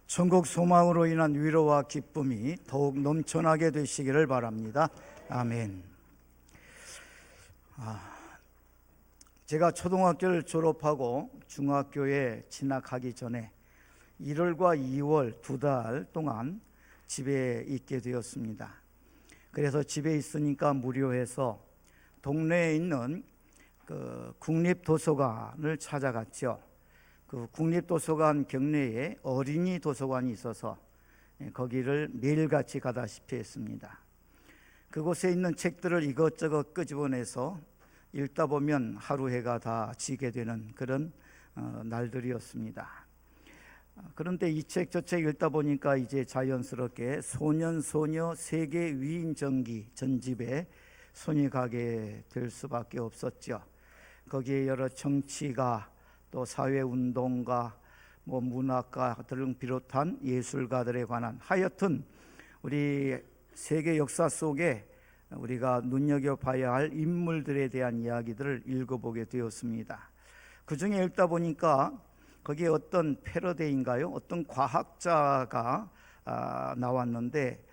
천국 소망으로 인한 위로와 기쁨이 더욱 넘쳐나게 되시기를 바랍니다. 아멘. 제가 초등학교를 졸업하고 중학교에 진학하기 전에 1월과 2월 2달 동안 집에 있게 되었습니다. 그래서 집에 있으니까 무료해서 동네에 있는 국립도서관을 찾아갔죠. 그 국립도서관 경내에 어린이 도서관이 있어서 거기를 매일같이 가다시피 했습니다. 그곳에 있는 책들을 이것저것 끄집어내서 읽다 보면 하루 해가 다 지게 되는 그런 날들이었습니다. 그런데 이 책 저 책 읽다 보니까 이제 자연스럽게 소년 소녀 세계 위인 전기 전집에 손이 가게 될 수밖에 없었죠. 거기에 여러 정치가 또 사회운동가, 문학가 등을 비롯한 예술가들에 관한 하여튼 우리 세계 역사 속에 우리가 눈여겨봐야 할 인물들에 대한 이야기들을 읽어보게 되었습니다. 그 중에 읽다 보니까 거기에 어떤 패러데이인가요? 어떤 과학자가 나왔는데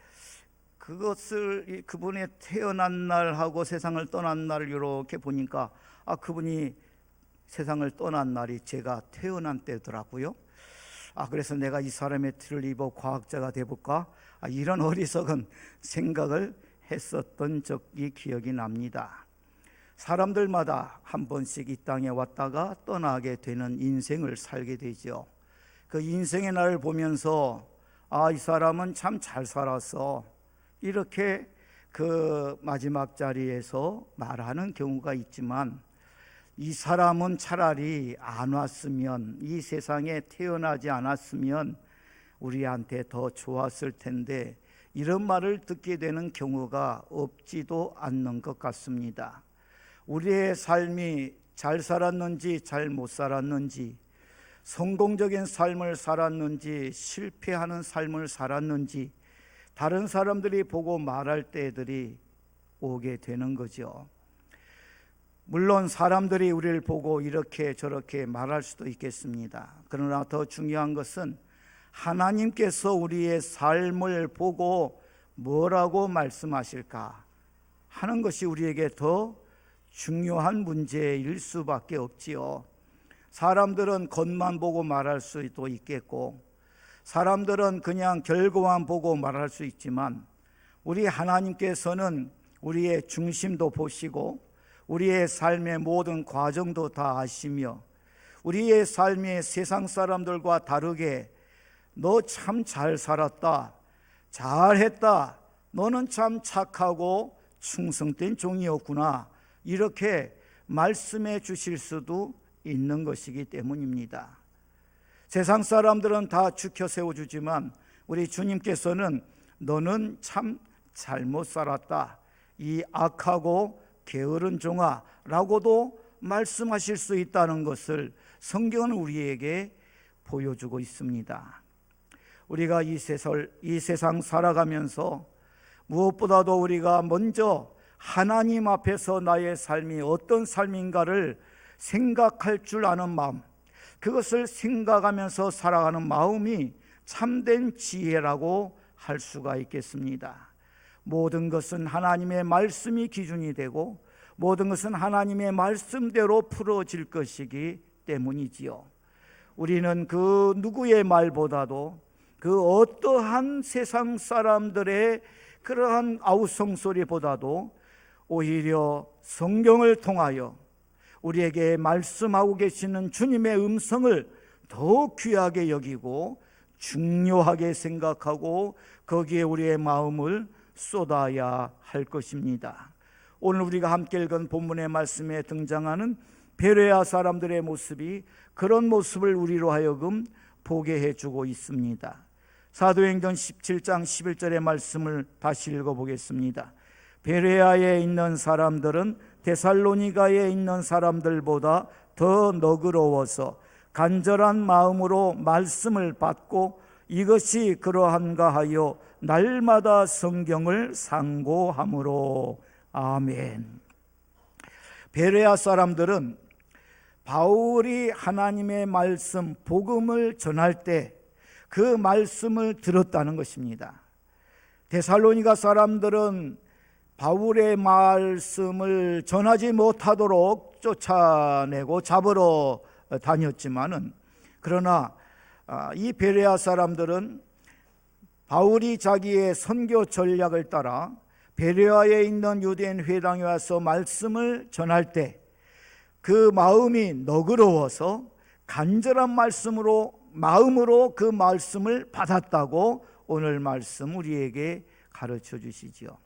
그것을 그분의 태어난 날하고 세상을 떠난 날을 이렇게 보니까 그분이 세상을 떠난 날이 제가 태어난 때더라고요. 그래서 내가 이 사람의 티를 입어 과학자가 돼볼까? 이런 어리석은 생각을 했었던 적이 기억이 납니다. 사람들마다 한 번씩 이 땅에 왔다가 떠나게 되는 인생을 살게 되죠. 그 인생의 날을 보면서 이 사람은 참 잘 살았어, 이렇게 그 마지막 자리에서 말하는 경우가 있지만, 이 사람은 차라리 안 왔으면, 이 세상에 태어나지 않았으면 우리한테 더 좋았을 텐데, 이런 말을 듣게 되는 경우가 없지도 않는 것 같습니다. 우리의 삶이 잘 살았는지 잘 못 살았는지, 성공적인 삶을 살았는지 실패하는 삶을 살았는지 다른 사람들이 보고 말할 때들이 오게 되는 거죠. 물론 사람들이 우리를 보고 이렇게 저렇게 말할 수도 있겠습니다. 그러나 더 중요한 것은 하나님께서 우리의 삶을 보고 뭐라고 말씀하실까 하는 것이 우리에게 더 중요한 문제일 수밖에 없지요. 사람들은 겉만 보고 말할 수도 있겠고, 사람들은 그냥 결과만 보고 말할 수 있지만, 우리 하나님께서는 우리의 중심도 보시고 우리의 삶의 모든 과정도 다 아시며, 우리의 삶이 세상 사람들과 다르게 너 참 잘 살았다, 잘했다, 너는 참 착하고 충성된 종이었구나, 이렇게 말씀해 주실 수도 있는 것이기 때문입니다. 세상 사람들은 다 죽여 세워주지만 우리 주님께서는 너는 참 잘못 살았다, 이 악하고 게으른 종아 라고도 말씀하실 수 있다는 것을 성경은 우리에게 보여주고 있습니다. 우리가 이 세상 살아가면서 무엇보다도 우리가 먼저 하나님 앞에서 나의 삶이 어떤 삶인가를 생각할 줄 아는 마음, 그것을 생각하면서 살아가는 마음이 참된 지혜라고 할 수가 있겠습니다. 모든 것은 하나님의 말씀이 기준이 되고 모든 것은 하나님의 말씀대로 풀어질 것이기 때문이지요. 우리는 그 누구의 말보다도 그 어떠한 세상 사람들의 그러한 아우성소리보다도 오히려 성경을 통하여 우리에게 말씀하고 계시는 주님의 음성을 더 귀하게 여기고 중요하게 생각하고 거기에 우리의 마음을 쏟아야 할 것입니다. 오늘 우리가 함께 읽은 본문의 말씀에 등장하는 베레아 사람들의 모습이 그런 모습을 우리로 하여금 보게 해주고 있습니다. 사도행전 17장 11절의 말씀을 다시 읽어보겠습니다. 베레아에 있는 사람들은 데살로니가에 있는 사람들보다 더 너그러워서 간절한 마음으로 말씀을 받고 이것이 그러한가 하여 날마다 성경을 상고함으로. 아멘. 베레아 사람들은 바울이 하나님의 말씀 복음을 전할 때 그 말씀을 들었다는 것입니다. 데살로니가 사람들은 바울의 말씀을 전하지 못하도록 쫓아내고 잡으러 다녔지만은, 그러나 이 베레아 사람들은 바울이 자기의 선교 전략을 따라 베레아에 있는 유대인 회당에 와서 말씀을 전할 때 그 마음이 너그러워서 간절한 마음으로 그 말씀을 받았다고 오늘 말씀 우리에게 가르쳐 주시죠.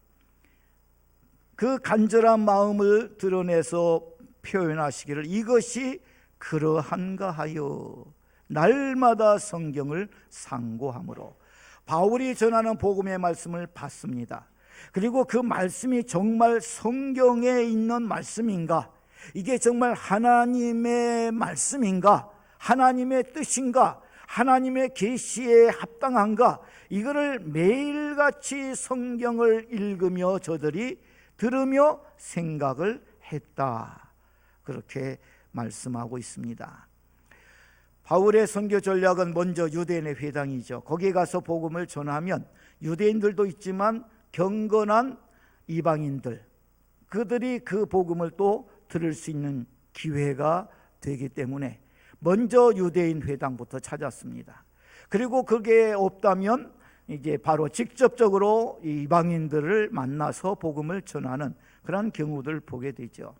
그 간절한 마음을 드러내서 표현하시기를 이것이 그러한가 하여 날마다 성경을 상고함으로, 바울이 전하는 복음의 말씀을 받습니다. 그리고 그 말씀이 정말 성경에 있는 말씀인가, 이게 정말 하나님의 말씀인가, 하나님의 뜻인가, 하나님의 계시에 합당한가, 이거를 매일같이 성경을 읽으며 저들이 들으며 생각을 했다, 그렇게 말씀하고 있습니다. 바울의 선교 전략은 먼저 유대인의 회당이죠. 거기에 가서 복음을 전하면 유대인들도 있지만 경건한 이방인들, 그들이 그 복음을 또 들을 수 있는 기회가 되기 때문에 먼저 유대인 회당부터 찾았습니다. 그리고 그게 없다면 이제 바로 직접적으로 이방인들을 만나서 복음을 전하는 그런 경우들을 보게 되죠.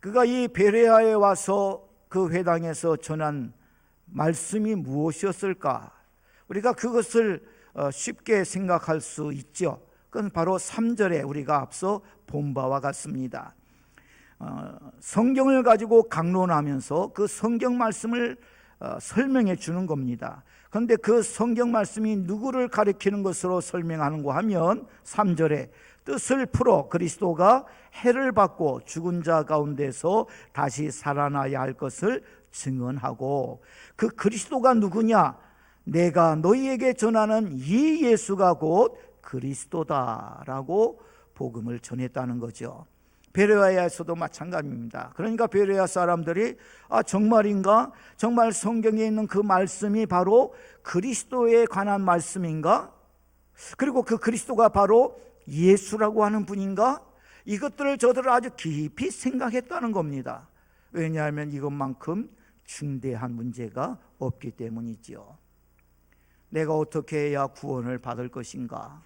그가 이 베레아에 와서 그 회당에서 전한 말씀이 무엇이었을까? 우리가 그것을 쉽게 생각할 수 있죠. 그건 바로 3절에 우리가 앞서 본 바와 같습니다. 성경을 가지고 강론하면서 그 성경 말씀을 설명해 주는 겁니다. 그런데 그 성경 말씀이 누구를 가리키는 것으로 설명하는가 하면 3절에 뜻을 풀어 그리스도가 해를 받고 죽은 자 가운데서 다시 살아나야 할 것을 증언하고, 그 그리스도가 누구냐? 내가 너희에게 전하는 이 예수가 곧 그리스도다라고 복음을 전했다는 거죠. 베레아에서도 마찬가지입니다. 그러니까 베레아 사람들이 정말인가? 정말 성경에 있는 그 말씀이 바로 그리스도에 관한 말씀인가? 그리고 그 그리스도가 바로 예수라고 하는 분인가? 이것들을 저들은 아주 깊이 생각했다는 겁니다. 왜냐하면 이것만큼 중대한 문제가 없기 때문이죠. 내가 어떻게 해야 구원을 받을 것인가?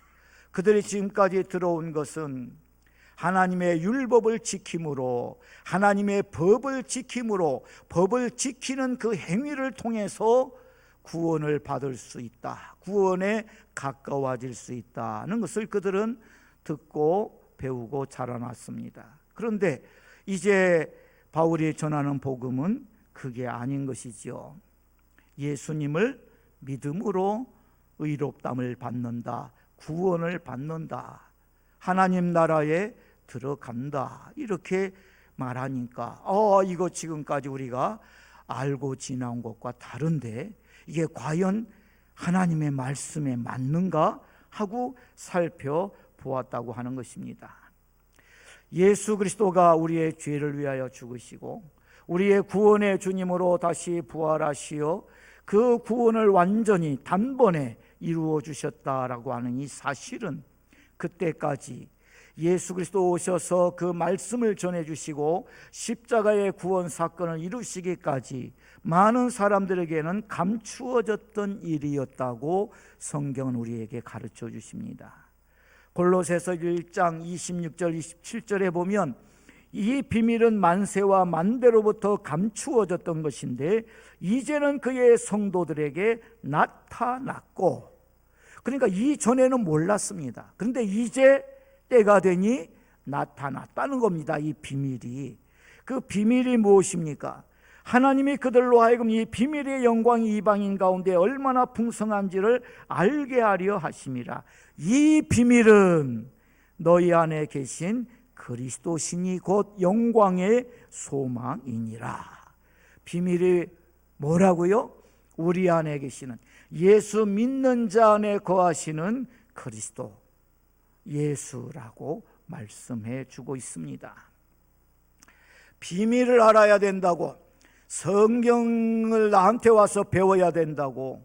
그들이 지금까지 들어온 것은 하나님의 율법을 지킴으로, 하나님의 법을 지킴으로, 법을 지키는 그 행위를 통해서 구원을 받을 수 있다, 구원에 가까워질 수 있다는 것을 그들은 듣고 배우고 자라났습니다. 그런데 이제 바울이 전하는 복음은 그게 아닌 것이죠. 예수님을 믿음으로 의롭담을 받는다, 구원을 받는다, 하나님 나라에 들어간다, 이렇게 말하니까 이거 지금까지 우리가 알고 지나온 것과 다른데 이게 과연 하나님의 말씀에 맞는가 하고 살펴보았다고 하는 것입니다. 예수 그리스도가 우리의 죄를 위하여 죽으시고 우리의 구원의 주님으로 다시 부활하시어 그 구원을 완전히 단번에 이루어 주셨다라고 하는 이 사실은 그때까지 예수 그리스도 오셔서 그 말씀을 전해주시고 십자가의 구원 사건을 이루시기까지 많은 사람들에게는 감추어졌던 일이었다고 성경은 우리에게 가르쳐 주십니다. 골로새서 1장 26절 27절에 보면 이 비밀은 만세와 만대로부터 감추어졌던 것인데 이제는 그의 성도들에게 나타났고, 그러니까 이전에는 몰랐습니다. 그런데 이제 때가 되니 나타났다는 겁니다. 이 비밀이. 그 비밀이 무엇입니까? 하나님이 그들로 하여금 이 비밀의 영광이 이방인 가운데 얼마나 풍성한지를 알게 하려 하심이라. 이 비밀은 너희 안에 계신 그리스도신이 곧 영광의 소망이니라. 비밀이 뭐라고요? 우리 안에 계시는, 예수 믿는 자 안에 거하시는 그리스도 예수라고 말씀해 주고 있습니다. 비밀을 알아야 된다고, 성경을 나한테 와서 배워야 된다고,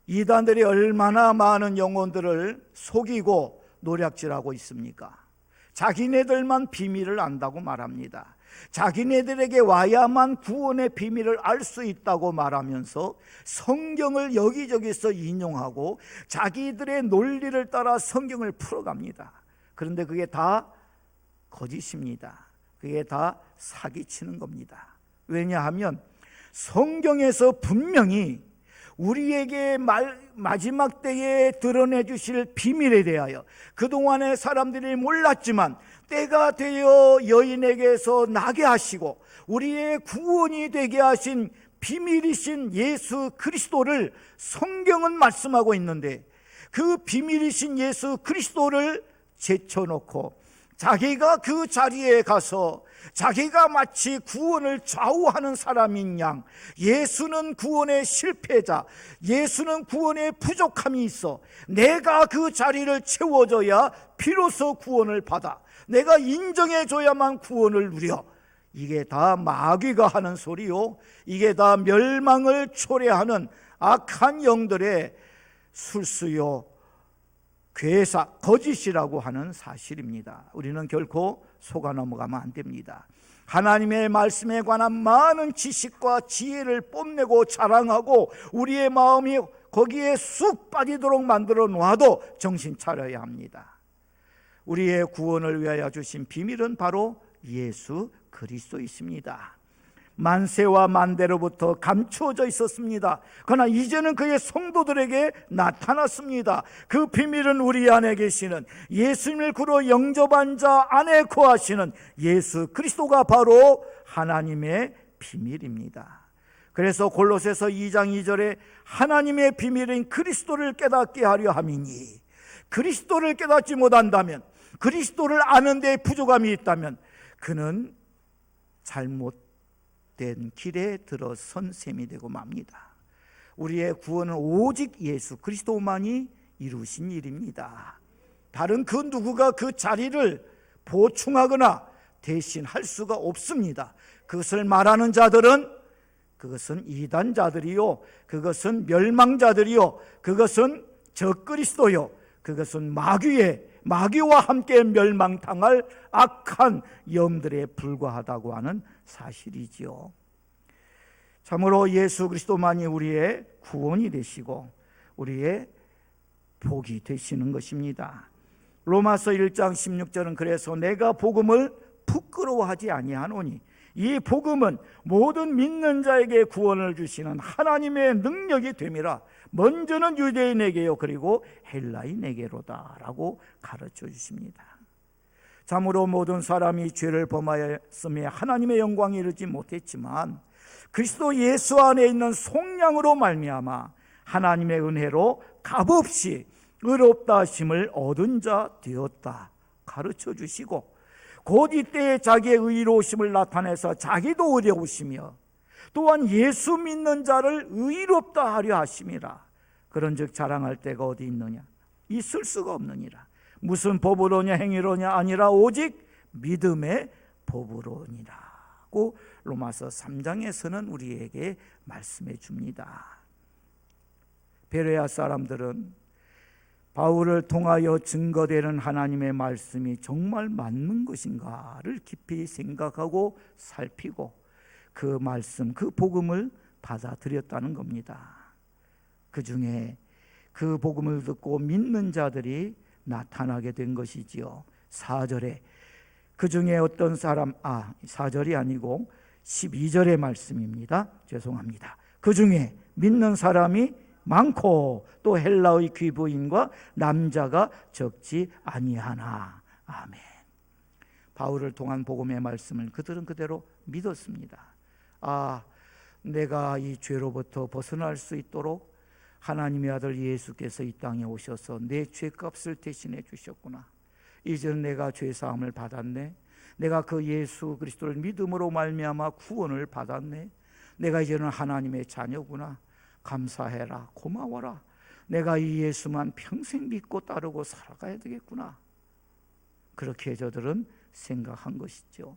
이단들이 얼마나 많은 영혼들을 속이고 노략질하고 있습니까? 자기네들만 비밀을 안다고 말합니다. 자기네들에게 와야만 구원의 비밀을 알 수 있다고 말하면서 성경을 여기저기서 인용하고 자기들의 논리를 따라 성경을 풀어갑니다. 그런데 그게 다 거짓입니다. 그게 다 사기치는 겁니다. 왜냐하면 성경에서 분명히 우리에게 마지막 때에 드러내 주실 비밀에 대하여 그동안에 사람들이 몰랐지만 때가 되어 여인에게서 나게 하시고 우리의 구원이 되게 하신 비밀이신 예수 그리스도를 성경은 말씀하고 있는데, 그 비밀이신 예수 그리스도를 제쳐놓고 자기가 그 자리에 가서 자기가 마치 구원을 좌우하는 사람인 양, 예수는 구원의 실패자, 예수는 구원의 부족함이 있어 내가 그 자리를 채워줘야 비로소 구원을 받아, 내가 인정해줘야만 구원을 누려. 이게 다 마귀가 하는 소리요, 이게 다 멸망을 초래하는 악한 영들의 술수요 괴사, 거짓이라고 하는 사실입니다. 우리는 결코 속아 넘어가면 안 됩니다. 하나님의 말씀에 관한 많은 지식과 지혜를 뽐내고 자랑하고 우리의 마음이 거기에 쑥 빠지도록 만들어 놔도 정신 차려야 합니다. 우리의 구원을 위하여 주신 비밀은 바로 예수 그리스도이십니다. 만세와 만대로부터 감추어져 있었습니다. 그러나 이제는 그의 성도들에게 나타났습니다. 그 비밀은 우리 안에 계시는 예수님을 구로 영접한 자 안에 거하시는 예수 그리스도가 바로 하나님의 비밀입니다. 그래서 골로새서 2장 2절에 하나님의 비밀인 그리스도를 깨닫게 하려 함이니, 그리스도를 깨닫지 못한다면, 그리스도를 아는 데 부족함이 있다면 그는 잘못된 길에 들어선 셈이 되고 맙니다. 우리의 구원은 오직 예수 그리스도만이 이루신 일입니다. 다른 그 누구가 그 자리를 보충하거나 대신할 수가 없습니다. 그것을 말하는 자들은, 그것은 이단자들이요, 그것은 멸망자들이요, 그것은 적그리스도요, 그것은 마귀와 함께 멸망당할 악한 영들에 불과하다고 하는 사실이지요. 참으로 예수 그리스도만이 우리의 구원이 되시고 우리의 복이 되시는 것입니다. 로마서 1장 16절은 그래서 내가 복음을 부끄러워하지 아니하노니 이 복음은 모든 믿는 자에게 구원을 주시는 하나님의 능력이 됨이라. 먼저는 유대인에게요 그리고 헬라인에게로다 라고 가르쳐 주십니다. 참으로 모든 사람이 죄를 범하였음에 하나님의 영광에 이르지 못했지만 그리스도 예수 안에 있는 속량으로 말미암아 하나님의 은혜로 값없이 의롭다 하심을 얻은 자 되었다 가르쳐 주시고, 곧 이때에 자기의 의로우심을 나타내서 자기도 의로우시며 또한 예수 믿는 자를 의롭다 하려 하심이라. 그런즉 자랑할 데가 어디 있느냐? 있을 수가 없느니라. 무슨 법으로냐 행위로냐 아니라 오직 믿음의 법으로니라고 로마서 3장에서는 우리에게 말씀해 줍니다. 베레아 사람들은 바울을 통하여 증거되는 하나님의 말씀이 정말 맞는 것인가를 깊이 생각하고 살피고 그 말씀, 그 복음을 받아들였다는 겁니다. 그 중에 그 복음을 듣고 믿는 자들이 나타나게 된 것이지요. 4절에 그 중에 어떤 사람, 4절이 아니고 12절의 말씀입니다. 죄송합니다. 그 중에 믿는 사람이 많고 또 헬라의 귀부인과 남자가 적지 아니하나. 아멘. 바울을 통한 복음의 말씀을 그들은 그대로 믿었습니다. 내가 이 죄로부터 벗어날 수 있도록 하나님의 아들 예수께서 이 땅에 오셔서 내 죄값을 대신해 주셨구나. 이제는 내가 죄사함을 받았네. 내가 그 예수 그리스도를 믿음으로 말미암아 구원을 받았네. 내가 이제는 하나님의 자녀구나. 감사해라. 고마워라. 내가 이 예수만 평생 믿고 따르고 살아가야 되겠구나. 그렇게 저들은 생각한 것이죠.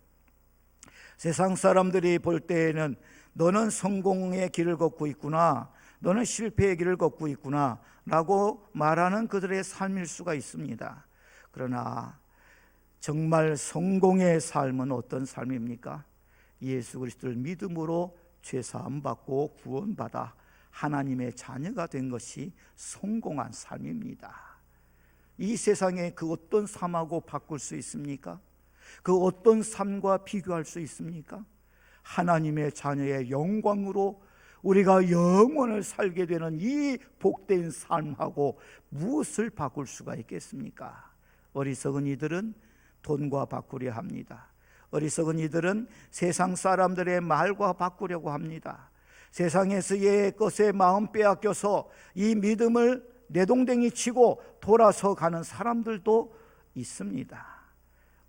세상 사람들이 볼 때에는 너는 성공의 길을 걷고 있구나, 너는 실패의 길을 걷고 있구나 라고 말하는 그들의 삶일 수가 있습니다. 그러나 정말 성공의 삶은 어떤 삶입니까? 예수 그리스도를 믿음으로 죄사함 받고 구원받아 하나님의 자녀가 된 것이 성공한 삶입니다. 이 세상에 그 어떤 삶하고 바꿀 수 있습니까? 그 어떤 삶과 비교할 수 있습니까? 하나님의 자녀의 영광으로 우리가 영원을 살게 되는 이 복된 삶하고 무엇을 바꿀 수가 있겠습니까? 어리석은 이들은 돈과 바꾸려 합니다. 어리석은 이들은 세상 사람들의 말과 바꾸려고 합니다. 세상에서의 것에 마음 빼앗겨서 이 믿음을 내동댕이 치고 돌아서 가는 사람들도 있습니다.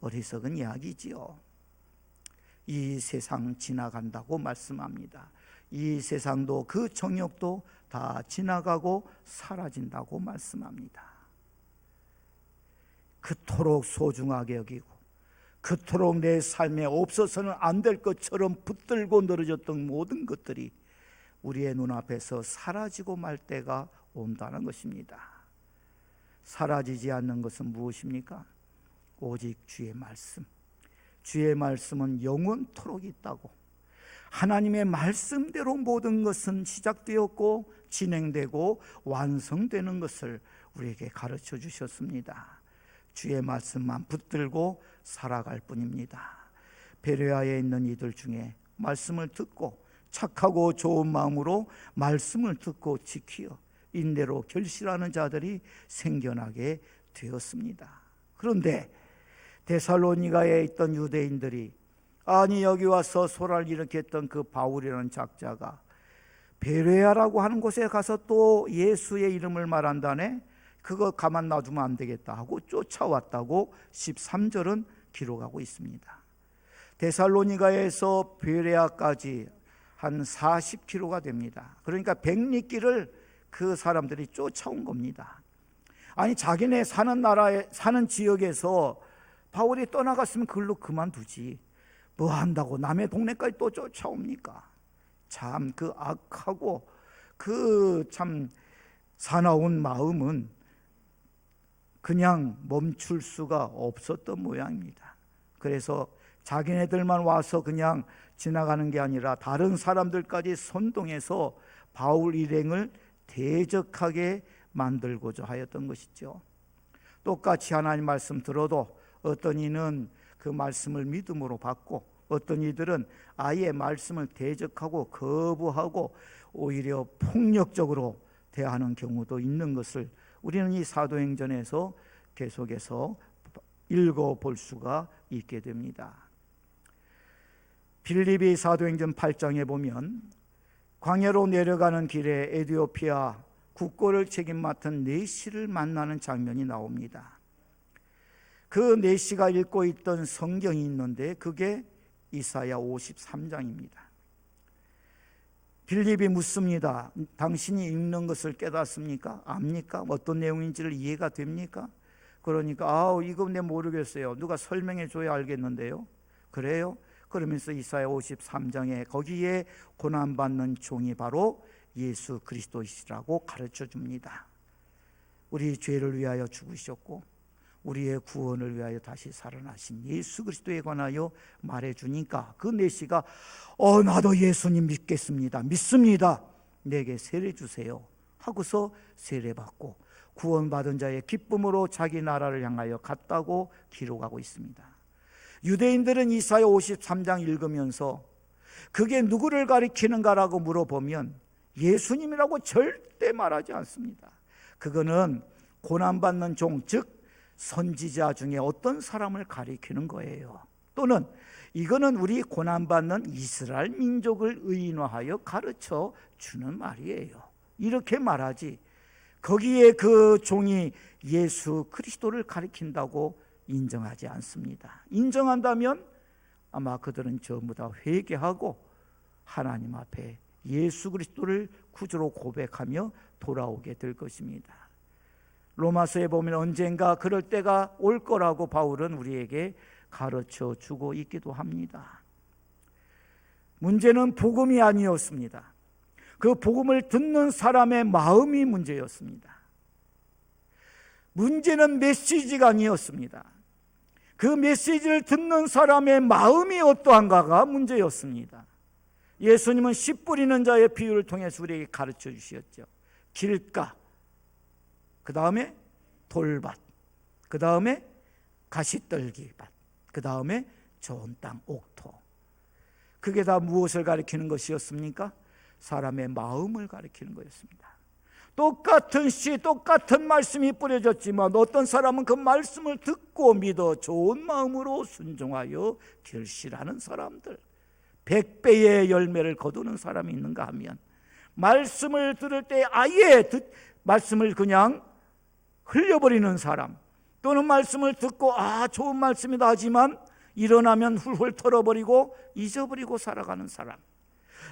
어리석은 이야기지요. 이 세상 지나간다고 말씀합니다. 이 세상도 그 정욕도 다 지나가고 사라진다고 말씀합니다. 그토록 소중하게 여기고 그토록 내 삶에 없어서는 안 될 것처럼 붙들고 늘어졌던 모든 것들이 우리의 눈앞에서 사라지고 말 때가 온다는 것입니다. 사라지지 않는 것은 무엇입니까? 오직 주의 말씀. 주의 말씀은 영원토록 있다고. 하나님의 말씀대로 모든 것은 시작되었고 진행되고 완성되는 것을 우리에게 가르쳐 주셨습니다. 주의 말씀만 붙들고 살아갈 뿐입니다. 베레아에 있는 이들 중에 말씀을 듣고 착하고 좋은 마음으로 말씀을 듣고 지키어 인내로 결실하는 자들이 생겨나게 되었습니다. 그런데 데살로니가에 있던 유대인들이 아니 여기 와서 소란을 일으켰던 그 바울이라는 작자가 베레아라고 하는 곳에 가서 또 예수의 이름을 말한다네, 그거 가만 놔두면 안 되겠다 하고 쫓아왔다고 13절은 기록하고 있습니다. 데살로니가에서 베레아까지 한 40km가 됩니다. 그러니까 100리길을 그 사람들이 쫓아온 겁니다. 아니 자기네 사는 나라에 사는 지역에서 바울이 떠나갔으면 그걸로 그만두지 뭐 한다고 남의 동네까지 또 쫓아옵니까? 참 그 악하고 그 참 사나운 마음은 그냥 멈출 수가 없었던 모양입니다. 그래서 자기네들만 와서 그냥 지나가는 게 아니라 다른 사람들까지 선동해서 바울 일행을 대적하게 만들고자 하였던 것이죠. 똑같이 하나님 말씀 들어도 어떤 이는 그 말씀을 믿음으로 받고 어떤 이들은 아예 말씀을 대적하고 거부하고 오히려 폭력적으로 대하는 경우도 있는 것을 우리는 이 사도행전에서 계속해서 읽어볼 수가 있게 됩니다. 빌립이 사도행전 8장에 보면 광야로 내려가는 길에 에티오피아 국고를 책임 맡은 네시를 만나는 장면이 나옵니다. 그 네시가 읽고 있던 성경이 있는데 그게 이사야 53장입니다. 빌립이 묻습니다. 당신이 읽는 것을 깨닫습니까? 압니까? 어떤 내용인지를 이해가 됩니까? 그러니까 이거 내 모르겠어요. 누가 설명해 줘야 알겠는데요. 그래요? 그러면서 이사야 53장에 거기에 고난받는 종이 바로 예수 그리스도이시라고 가르쳐 줍니다. 우리 죄를 위하여 죽으셨고 우리의 구원을 위하여 다시 살아나신 예수 그리스도에 관하여 말해주니까 그 내시가 나도 예수님 믿겠습니다. 믿습니다. 내게 세례 주세요 하고서 세례받고 구원받은 자의 기쁨으로 자기 나라를 향하여 갔다고 기록하고 있습니다. 유대인들은 이사야 53장 읽으면서 그게 누구를 가리키는가라고 물어보면 예수님이라고 절대 말하지 않습니다. 그거는 고난받는 종, 즉 선지자 중에 어떤 사람을 가리키는 거예요. 또는 이거는 우리 고난받는 이스라엘 민족을 의인화하여 가르쳐 주는 말이에요. 이렇게 말하지 거기에 그 종이 예수 그리스도를 가리킨다고 인정하지 않습니다. 인정한다면 아마 그들은 전부 다 회개하고 하나님 앞에 예수 그리스도를 구주로 고백하며 돌아오게 될 것입니다. 로마서에 보면 언젠가 그럴 때가 올 거라고 바울은 우리에게 가르쳐 주고 있기도 합니다. 문제는 복음이 아니었습니다. 그 복음을 듣는 사람의 마음이 문제였습니다. 문제는 메시지가 아니었습니다. 그 메시지를 듣는 사람의 마음이 어떠한가가 문제였습니다. 예수님은 씨 뿌리는 자의 비유를 통해서 우리에게 가르쳐 주셨죠. 길가, 그 다음에 돌밭, 그 다음에 가시떨기밭, 그 다음에 좋은 땅, 옥토. 그게 다 무엇을 가리키는 것이었습니까? 사람의 마음을 가리키는 것이었습니다. 똑같은 씨, 똑같은 말씀이 뿌려졌지만 어떤 사람은 그 말씀을 듣고 믿어 좋은 마음으로 순종하여 결실하는 사람들, 100배의 열매를 거두는 사람이 있는가 하면, 말씀을 들을 때 아예 말씀을 그냥 흘려버리는 사람, 또는 말씀을 듣고 좋은 말씀이다 하지만 일어나면 훌훌 털어버리고 잊어버리고 살아가는 사람,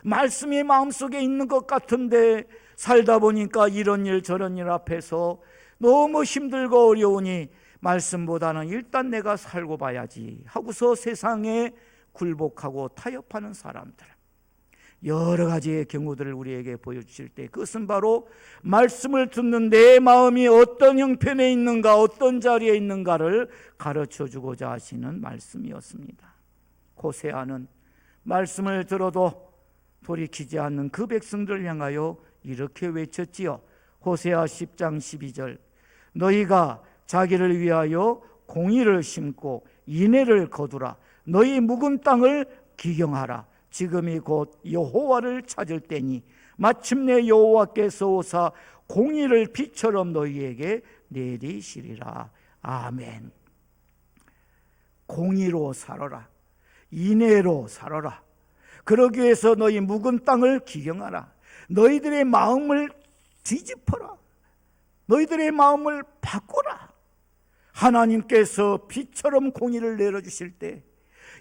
말씀이 마음속에 있는 것 같은데 살다 보니까 이런 일 저런 일 앞에서 너무 힘들고 어려우니 말씀보다는 일단 내가 살고 봐야지 하고서 세상에 굴복하고 타협하는 사람들, 여러 가지의 경우들을 우리에게 보여주실 때 그것은 바로 말씀을 듣는 내 마음이 어떤 형편에 있는가, 어떤 자리에 있는가를 가르쳐주고자 하시는 말씀이었습니다. 호세아는 말씀을 들어도 돌이키지 않는 그 백성들을 향하여 이렇게 외쳤지요. 호세아 10장 12절, 너희가 자기를 위하여 공의를 심고 인애를 거두라. 너희 묵은 땅을 기경하라. 지금이 곧 여호와를 찾을 때니 마침내 여호와께서 오사 공의를 비처럼 너희에게 내리시리라. 아멘. 공의로 살아라. 인애로 살아라. 그러기 위해서 너희 묵은 땅을 기경하라. 너희들의 마음을 뒤집어라. 너희들의 마음을 바꾸라. 하나님께서 비처럼 공의를 내려주실 때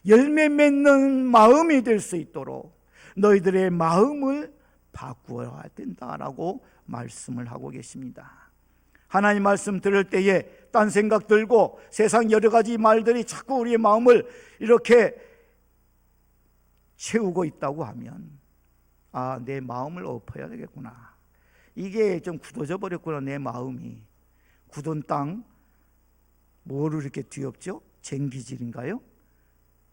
열매 맺는 마음이 될 수 있도록 너희들의 마음을 바꾸어야 된다라고 말씀을 하고 계십니다. 하나님 말씀 들을 때에 딴 생각 들고 세상 여러 가지 말들이 자꾸 우리의 마음을 이렇게 채우고 있다고 하면 내 마음을 엎어야 되겠구나. 이게 좀 굳어져 버렸구나. 내 마음이 굳은 땅, 뭐를 이렇게 뒤엎죠? 쟁기질인가요?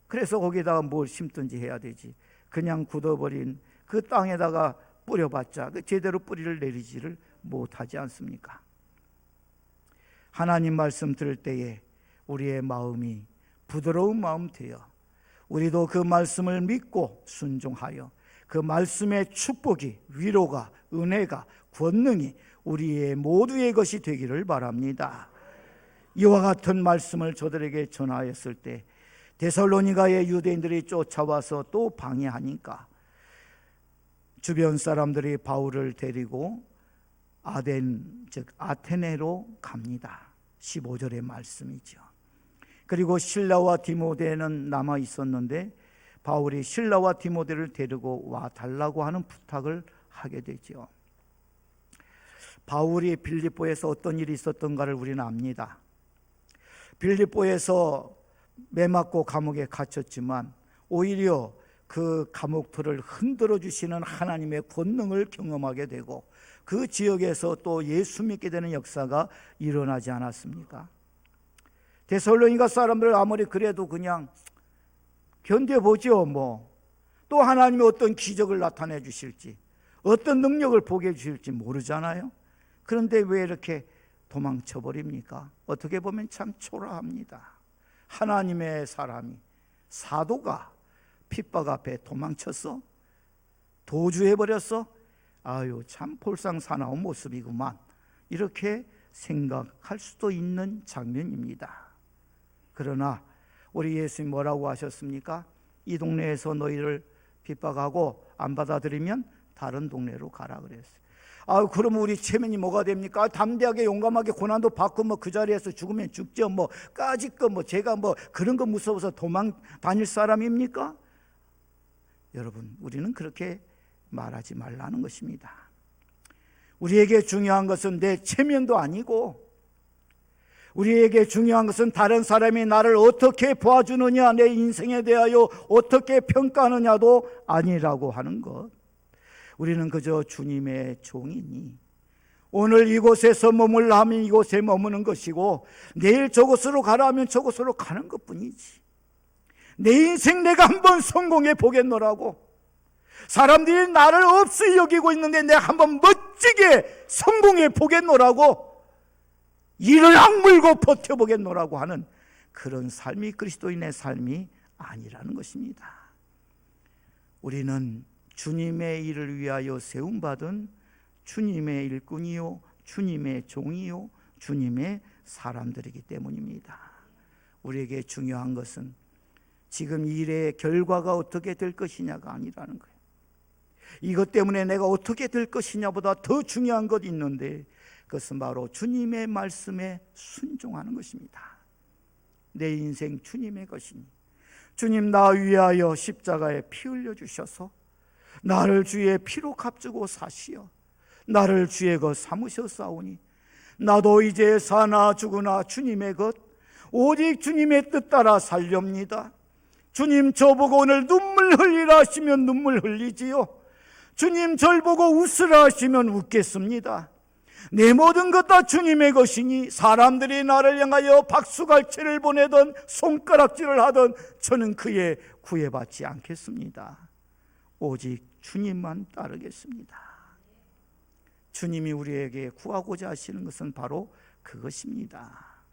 그래서 거기다가 뭘 심든지 해야 되지. 그냥 굳어버린 그 땅에다가 뿌려봤자 제대로 뿌리를 내리지를 못하지 않습니까? 하나님 말씀 들을 때에 우리의 마음이 부드러운 마음 되어 우리도 그 말씀을 믿고 순종하여 그 말씀의 축복이, 위로가, 은혜가, 권능이 우리의 모두의 것이 되기를 바랍니다. 이와 같은 말씀을 저들에게 전하였을 때 데살로니가의 유대인들이 쫓아와서 또 방해하니까 주변 사람들이 바울을 데리고 아테네로 갑니다. 15절의 말씀이죠. 그리고 실라와 디모데는 남아 있었는데 바울이 실라와 디모데를 데리고 와 달라고 하는 부탁을 하게 되죠. 바울이 빌립보에서 어떤 일이 있었던가를 우리는 압니다. 빌립보에서 매맞고 감옥에 갇혔지만 오히려 그 감옥들을 흔들어 주시는 하나님의 권능을 경험하게 되고 그 지역에서 또 예수 믿게 되는 역사가 일어나지 않았습니까? 데살로니가 사람들 아무리 그래도 그냥 견뎌보죠. 또 하나님이 어떤 기적을 나타내 주실지, 어떤 능력을 보게 주실지 모르잖아요. 그런데 왜 이렇게 도망쳐 버립니까? 어떻게 보면 참 초라합니다. 하나님의 사람이, 사도가 핍박 앞에 도망쳤어? 도주해버렸어? 참 볼상사나운 모습이구만. 이렇게 생각할 수도 있는 장면입니다. 그러나 우리 예수님 뭐라고 하셨습니까? 이 동네에서 너희를 핍박하고 안 받아들이면 다른 동네로 가라 그랬어요. 그러면 우리 체면이 뭐가 됩니까? 담대하게 용감하게 고난도 받고 그 자리에서 죽으면 죽죠. 까짓거 제가 그런 거 무서워서 도망 다닐 사람입니까? 여러분, 우리는 그렇게 말하지 말라는 것입니다. 우리에게 중요한 것은 내 체면도 아니고 우리에게 중요한 것은 다른 사람이 나를 어떻게 봐주느냐, 내 인생에 대하여 어떻게 평가하느냐도 아니라고 하는 것. 우리는 그저 주님의 종이니 오늘 이곳에서 머물라 하면 이곳에 머무는 것이고 내일 저곳으로 가라 하면 저곳으로 가는 것뿐이지. 내 인생 내가 한번 성공해 보겠노라고, 사람들이 나를 없이 여기고 있는데 내가 한번 멋지게 성공해 보겠노라고, 이를 악물고 버텨보겠노라고 하는 그런 삶이 그리스도인의 삶이 아니라는 것입니다. 우리는 주님의 일을 위하여 세움받은 주님의 일꾼이요, 주님의 종이요, 주님의 사람들이기 때문입니다. 우리에게 중요한 것은 지금 일의 결과가 어떻게 될 것이냐가 아니라는 거예요. 이것 때문에 내가 어떻게 될 것이냐보다 더 중요한 것이 있는데, 그것은 바로 주님의 말씀에 순종하는 것입니다. 내 인생 주님의 것이니 주님 나 위하여 십자가에 피 흘려 주셔서 나를 주의 피로 값주고 사시어 나를 주의 것 삼으셨사오니 나도 이제 사나 죽으나 주님의 것 오직 주님의 뜻 따라 살렵니다. 주님 저보고 오늘 눈물 흘리라 하시면 눈물 흘리지요. 주님 절 보고 웃으라 하시면 웃겠습니다. 내 모든 것 다 주님의 것이니 사람들이 나를 향하여 박수갈채를 보내던 손가락질을 하던 저는 그에 구애받지 않겠습니다. 오직 주님만 따르겠습니다. 주님이 우리에게 구하고자 하시는 것은 바로 그것입니다.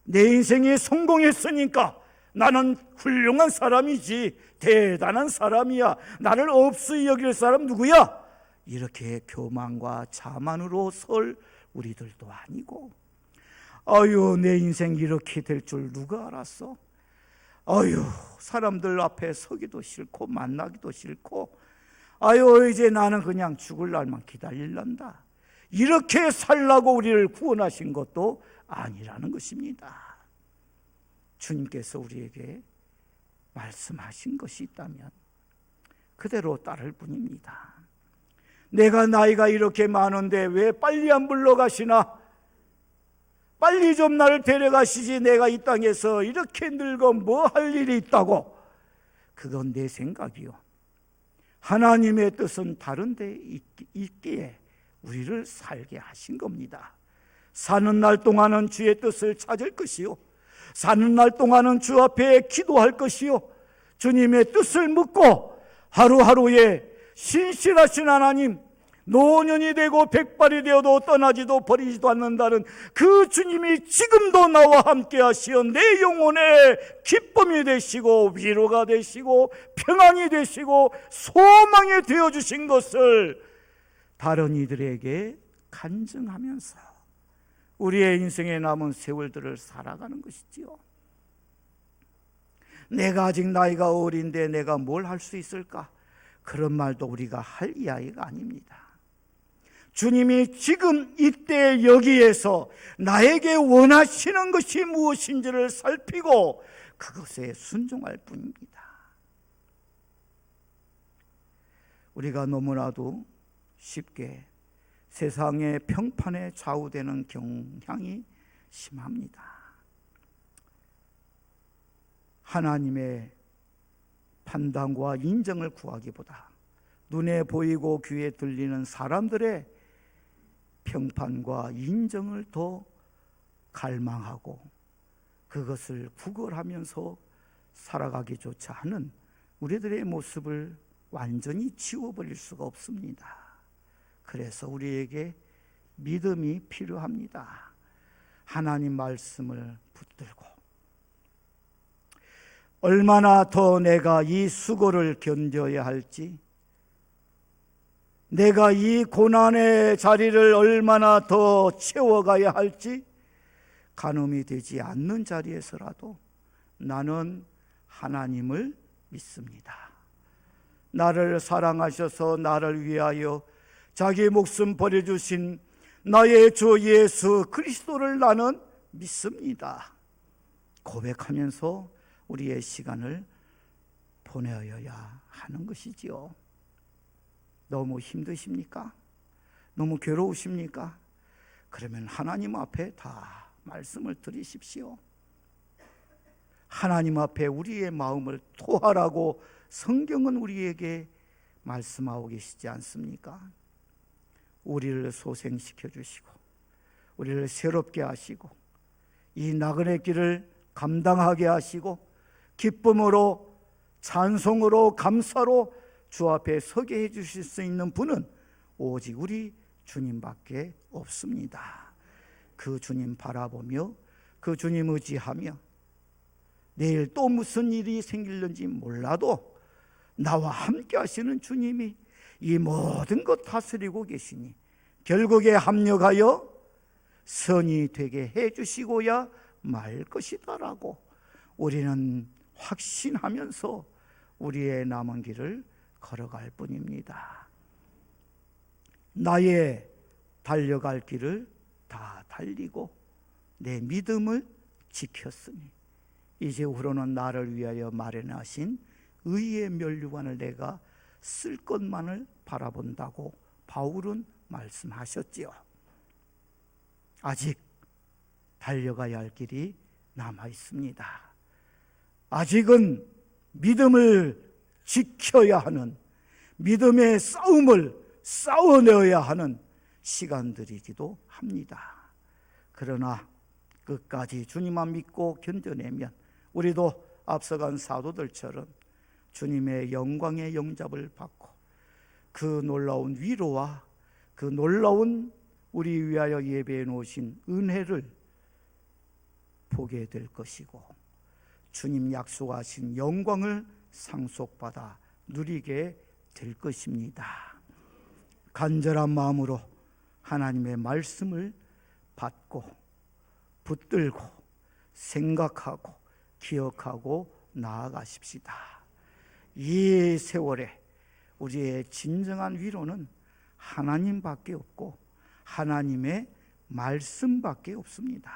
내 인생이 성공했으니까 나는 훌륭한 사람이지, 대단한 사람이야, 나를 없이 여길 사람 누구야? 이렇게 교만과 자만으로 설 우리들도 아니고, 아유 내 인생 이렇게 될 줄 누가 알았어? 아유 사람들 앞에 서기도 싫고 만나기도 싫고, 아유 이제 나는 그냥 죽을 날만 기다릴란다, 이렇게 살라고 우리를 구원하신 것도 아니라는 것입니다. 주님께서 우리에게 말씀하신 것이 있다면 그대로 따를 뿐입니다. 내가 나이가 이렇게 많은데 왜 빨리 안 불러가시나? 빨리 좀 나를 데려가시지, 내가 이 땅에서 이렇게 늙어 뭐 할 일이 있다고. 그건 내 생각이요. 하나님의 뜻은 다른 데 있기에 우리를 살게 하신 겁니다. 사는 날 동안은 주의 뜻을 찾을 것이요, 사는 날 동안은 주 앞에 기도할 것이요, 주님의 뜻을 묻고 하루하루에 신실하신 하나님, 노년이 되고 백발이 되어도 떠나지도 버리지도 않는다는 그 주님이 지금도 나와 함께 하시어 내 영혼의 기쁨이 되시고 위로가 되시고 평안이 되시고 소망이 되어주신 것을 다른 이들에게 간증하면서 우리의 인생에 남은 세월들을 살아가는 것이지요. 내가 아직 나이가 어린데 내가 뭘 할 수 있을까? 그런 말도 우리가 할 이야기가 아닙니다. 주님이 지금 이때 여기에서 나에게 원하시는 것이 무엇인지를 살피고 그것에 순종할 뿐입니다. 우리가 너무나도 쉽게 세상의 평판에 좌우되는 경향이 심합니다. 하나님의 판단과 인정을 구하기보다 눈에 보이고 귀에 들리는 사람들의 평판과 인정을 더 갈망하고 그것을 구걸하면서 살아가기조차 하는 우리들의 모습을 완전히 지워버릴 수가 없습니다. 그래서 우리에게 믿음이 필요합니다. 하나님 말씀을 붙들고 얼마나 더 내가 이 수고를 견뎌야 할지, 내가 이 고난의 자리를 얼마나 더 채워가야 할지 가늠이 되지 않는 자리에서라도 나는 하나님을 믿습니다. 나를 사랑하셔서 나를 위하여 자기 목숨 버려주신 나의 주 예수 그리스도를 나는 믿습니다. 고백하면서 우리의 시간을 보내어야 하는 것이지요. 너무 힘드십니까? 너무 괴로우십니까? 그러면 하나님 앞에 다 말씀을 드리십시오. 하나님 앞에 우리의 마음을 토하라고 성경은 우리에게 말씀하고 계시지 않습니까? 우리를 소생시켜 주시고 우리를 새롭게 하시고 이 나그네 길을 감당하게 하시고 기쁨으로 찬송으로 감사로 주 앞에 서게 해주실 수 있는 분은 오직 우리 주님밖에 없습니다. 그 주님 바라보며 그 주님 의지하며 내일 또 무슨 일이 생길는지 몰라도 나와 함께 하시는 주님이 이 모든 것 다스리고 계시니 결국에 합력하여 선이 되게 해주시고야 말 것이다라고 우리는 확신하면서 우리의 남은 길을 걸어갈 뿐입니다. 나의 달려갈 길을 다 달리고 내 믿음을 지켰으니 이제후로는 나를 위하여 마련하신 의의 면류관을 내가 쓸 것만을 바라본다고 바울은 말씀하셨지요. 아직 달려가야 할 길이 남아 있습니다. 아직은 믿음을 지켜야 하는, 믿음의 싸움을 싸워내어야 하는 시간들이기도 합니다. 그러나 끝까지 주님만 믿고 견뎌내면 우리도 앞서간 사도들처럼 주님의 영광의 영접을 받고 그 놀라운 위로와 그 놀라운 우리 위하여 예배해 놓으신 은혜를 보게 될 것이고 주님 약속하신 영광을 상속받아 누리게 될 것입니다. 간절한 마음으로 하나님의 말씀을 받고 붙들고 생각하고 기억하고 나아가십시다. 이 세월에 우리의 진정한 위로는 하나님밖에 없고 하나님의 말씀밖에 없습니다.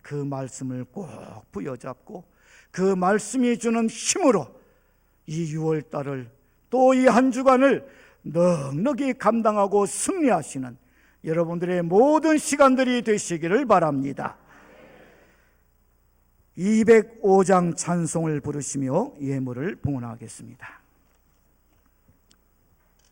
그 말씀을 꼭 부여잡고 그 말씀이 주는 힘으로 이 6월달을 또 이 한 주간을 넉넉히 감당하고 승리하시는 여러분들의 모든 시간들이 되시기를 바랍니다. 205장 찬송을 부르시며 예물을 봉헌하겠습니다.